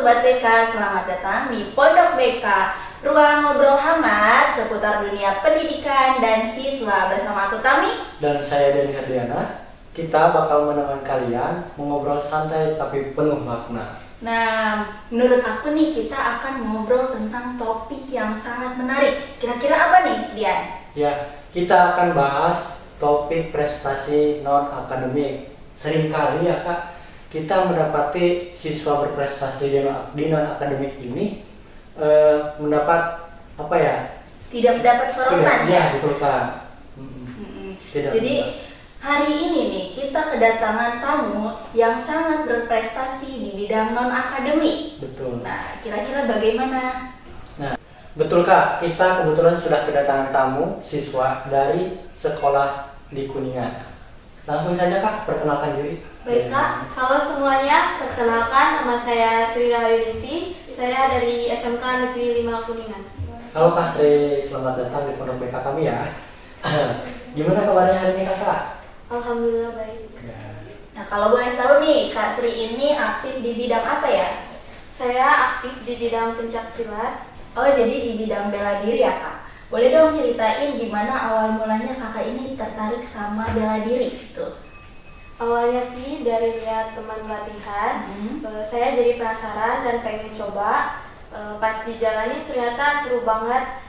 Sobat BK, selamat datang di Pondok BK, ruang ngobrol hangat seputar dunia pendidikan dan siswa bersama aku Tami. Dan saya Deni Herdiana. Kita bakal menemani kalian mengobrol santai tapi penuh makna. Nah, menurut aku nih kita akan ngobrol tentang topik yang sangat menarik. Kira-kira apa nih, Dian? Ya, kita akan bahas topik prestasi non-akademik. Seringkali ya Kak, kita mendapati siswa berprestasi di non-akademik ini mendapat apa ya? Tidak mendapat sorotan ya? Iya, betul Kak. Jadi hari ini nih kita kedatangan tamu yang sangat berprestasi di bidang non-akademik. Betul. Nah, kira-kira bagaimana? Nah, betul Kak, kita kebetulan sudah kedatangan tamu siswa dari sekolah di Kuningan. Langsung saja Kak, perkenalkan diri. Baik Kak, halo semuanya, perkenalkan nama saya Sri Rahayunisi, saya dari SMK Negeri 5 Kuningan. Halo Kak Sri, selamat datang di Pondok BK kami ya. Gimana kabarnya hari ini Kakak? Alhamdulillah baik. Nah, kalau boleh tahu nih, Kak Sri ini aktif di bidang apa ya? Saya aktif di bidang pencak silat. Oh, jadi di bidang bela diri ya Kak? Boleh dong ceritain gimana awal mulanya kakak ini tertarik sama bela diri gitu? Awalnya sih dari lihat teman latihan, saya jadi penasaran dan pengen coba. Pas dijalani ternyata seru banget.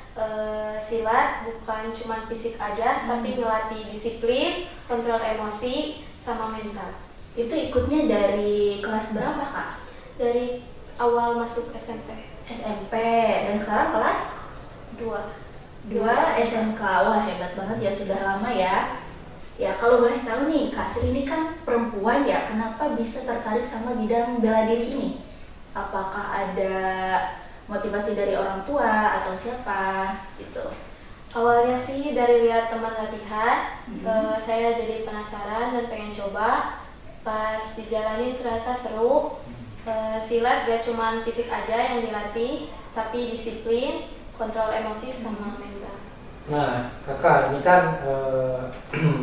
Silat bukan cuma fisik aja, tapi ngelatih disiplin, kontrol emosi, sama mental. Itu ikutnya dari kelas berapa Kak? Dari awal masuk SMP. SMP, dan sekarang kelas? 2 SMK. Wah, hebat banget ya, sudah lama ya. Ya, kalau boleh tahu nih, Kak Sri ini kan perempuan ya, kenapa bisa tertarik sama bidang bela diri ini? Apakah ada motivasi dari orang tua atau siapa gitu? Awalnya sih dari lihat teman latihan, saya jadi penasaran dan pengen coba. Pas dijalani ternyata seru. Silat gak cuma fisik aja yang dilatih, tapi disiplin, kontrol emosi sama mental. Nah, Kakak ini kan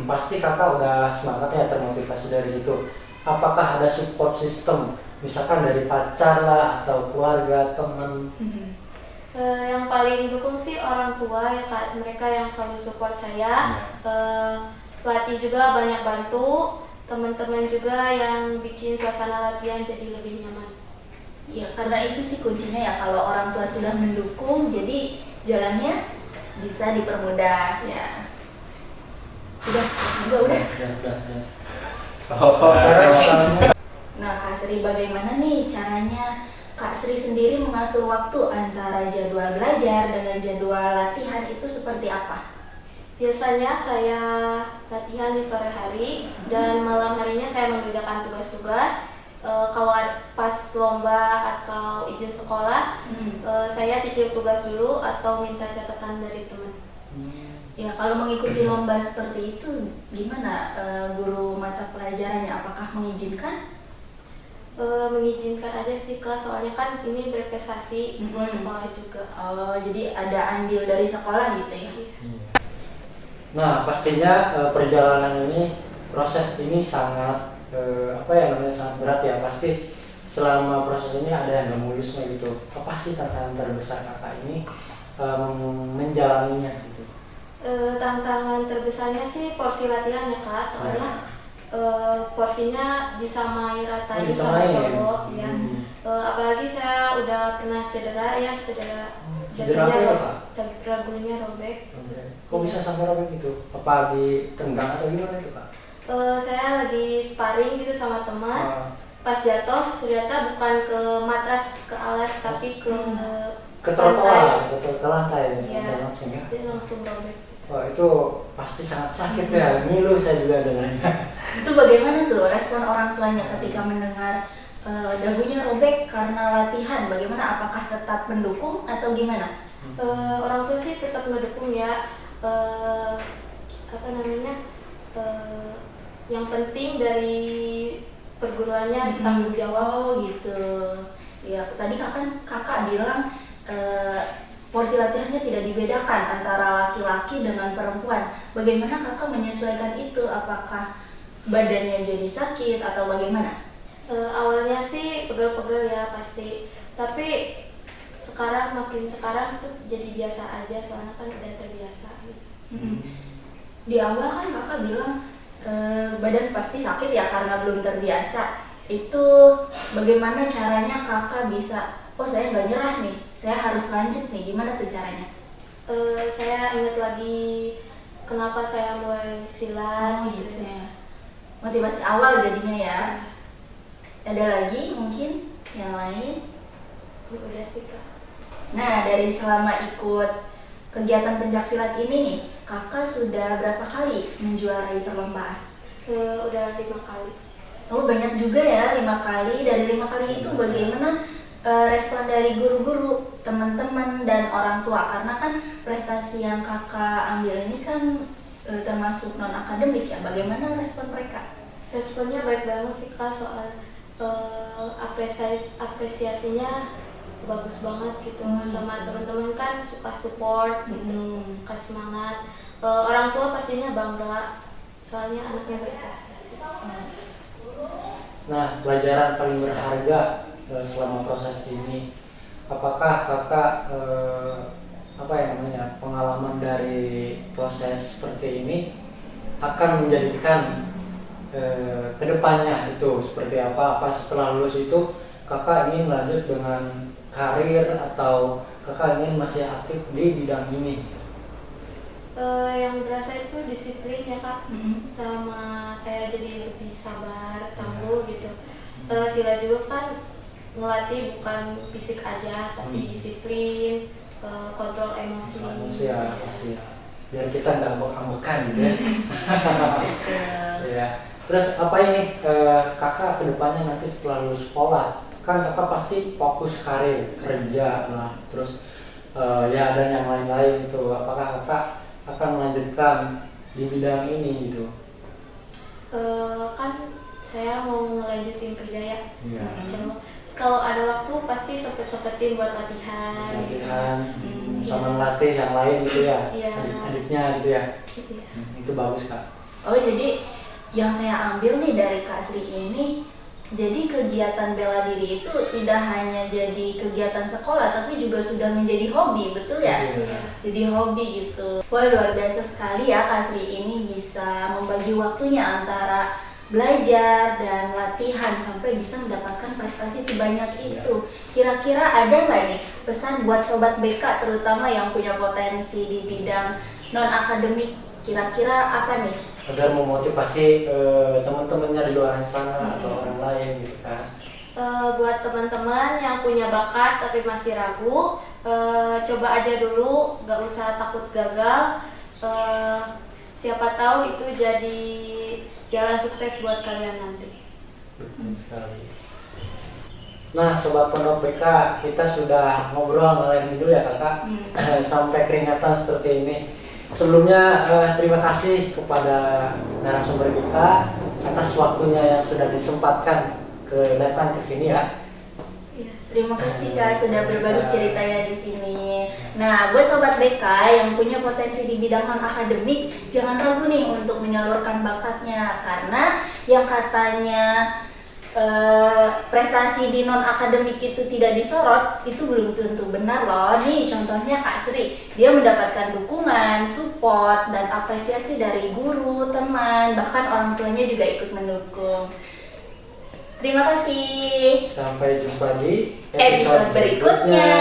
pasti Kakak udah semangat ya, termotivasi dari situ. Apakah ada support system, misalkan dari pacar lah atau keluarga, teman? Yang paling dukung sih orang tua ya Kak, mereka yang selalu support saya. Pelatih juga banyak bantu, teman-teman juga yang bikin suasana latihan jadi lebih nyaman. Ya, karena itu sih kuncinya ya, kalau orang tua sudah mendukung, jadi jalannya bisa dipermudah ya. Udah. Nah, Kak Sri, bagaimana nih caranya Kak Sri sendiri mengatur waktu antara jadwal belajar dengan jadwal latihan itu seperti apa? Biasanya saya latihan di sore hari dan malam harinya saya mengerjakan tugas-tugas. Kalau pas lomba atau izin sekolah, saya cicil tugas dulu atau minta catatan dari teman. Ya, kalau mengikuti lomba seperti itu, gimana guru mata pelajarannya? Apakah mengizinkan? Mengizinkan aja sih Kak, soalnya kan ini berprestasi buat sekolah juga. Oh, jadi ada andil dari sekolah gitu ya? Nah, pastinya perjalanan ini, proses ini sangat sangat berat ya. Pasti selama proses ini ada yang gak mulusnya gitu. Apa sih tantangan terbesar Kakak ini menjalaninya gitu? Tantangan terbesarnya sih porsi latihan ya Kak, soalnya porsinya disamain ratain sama cowok ya. Apalagi saya udah pernah cedera Cedera apa ya Kak? Ragunya robek. Kok bisa sampai robek gitu? Apa di tendang atau gimana itu Kak? Saya lagi sparring gitu sama teman. Pas jatuh ternyata bukan ke matras, ke alas, tapi ke trotoar, ke lantai. Iya, Ya. dia langsung robek. Wah, itu pasti sangat sakit ya. Ngilu saya juga dengarnya. Itu bagaimana tuh respon orang tuanya ketika mendengar dagunya robek karena latihan? Bagaimana? Apakah tetap mendukung atau gimana? Orang tua sih tetap ngedukung ya. Yang penting dari perguruannya tanggung jawab. Oh gitu. Ya, tadi kakak bilang porsi latihannya tidak dibedakan antara laki-laki dengan perempuan. Bagaimana kakak menyesuaikan itu? Apakah badannya jadi sakit atau bagaimana? Awalnya sih pegel-pegel ya pasti. Tapi makin sekarang tuh jadi biasa aja, soalnya kan udah terbiasa gitu. Di awal kan kakak bilang badan pasti sakit ya karena belum terbiasa. Itu bagaimana caranya kakak bisa, oh saya nggak nyerah nih, saya harus lanjut nih, gimana tuh caranya? Saya ingat lagi kenapa saya mulai silat gitu. Ya. Motivasi awal jadinya ya. Ada lagi mungkin yang lain? Udah sih Kak. Nah, dari selama ikut kegiatan pencaksilat ini nih, kakak sudah berapa kali menjuarai perlombaan? Udah 5 kali. Oh, banyak juga ya, 5 kali. Dari 5 kali itu bagaimana respon dari guru-guru, teman-teman, dan orang tua? Karena kan prestasi yang kakak ambil ini kan termasuk non-akademik ya. Bagaimana respon mereka? Responnya baik banget sih Kak, soal apresiasinya bagus banget gitu. Sama teman-teman kan suka support gitu, kasih semangat. Orang tua pastinya bangga soalnya anaknya berprestasi. Nah, pelajaran paling berharga selama proses ini, apakah kakak pengalaman dari proses seperti ini akan menjadikan kedepannya itu seperti apa setelah lulus itu kakak ingin lanjut dengan karir atau kakak ingin masih aktif di bidang ini? Yang berasa itu disiplin ya Kak, sama saya jadi lebih sabar, tangguh gitu. Silat juga kan ngelatih bukan fisik aja, tapi disiplin, kontrol emosi. Ya, pasti ya. Biar kita nggak ambek-ambekan gitu ya. Ya. Terus apa ini kakak kedepannya nanti setelah lulus sekolah? Kan kakak pasti fokus karir, kerja lah, terus ya dan yang lain-lain itu. Apakah kakak akan melanjutkan di bidang ini gitu? Kan saya mau ngelanjutin kerja ya. Iya. Kalau ada waktu pasti sempet-sempetin buat latihan. Sama ngelatih yang lain gitu ya. Iya. Adik-adiknya gitu ya. Iya. Itu bagus Kak. Oh, jadi yang saya ambil nih dari Kak Sri ini, jadi kegiatan bela diri itu tidak hanya jadi kegiatan sekolah, tapi juga sudah menjadi hobi, betul ya? Iya. Jadi hobi gitu. Wah, luar biasa sekali ya Kak Sri ini bisa membagi waktunya antara belajar dan latihan sampai bisa mendapatkan prestasi sebanyak itu. Kira-kira ada nggak nih pesan buat sobat BK terutama yang punya potensi di bidang non-akademik? Kira-kira apa nih? Agar memotivasi teman-temannya di luar sana atau orang lain gitu kan. Buat teman-teman yang punya bakat tapi masih ragu, coba aja dulu, gak usah takut gagal. Siapa tahu itu jadi jalan sukses buat kalian nanti. Betul sekali. Nah, sobat Pondok BK, kita sudah ngobrol malam ini dulu ya kakak, sampai keringatan seperti ini. Sebelumnya terima kasih kepada narasumber kita atas waktunya yang sudah disempatkan datang ke sini ya. Terima kasih Kak sudah berbagi ceritanya di sini. Nah, buat sobat BK yang punya potensi di bidang non-akademik, jangan ragu nih untuk menyalurkan bakatnya, karena yang katanya prestasi di non-akademik itu tidak disorot, itu belum tentu benar loh. Nih contohnya Kak Sri, dia mendapatkan dukungan, support, dan apresiasi dari guru, teman, bahkan orang tuanya juga ikut mendukung. Terima kasih. Sampai jumpa di Episode berikutnya.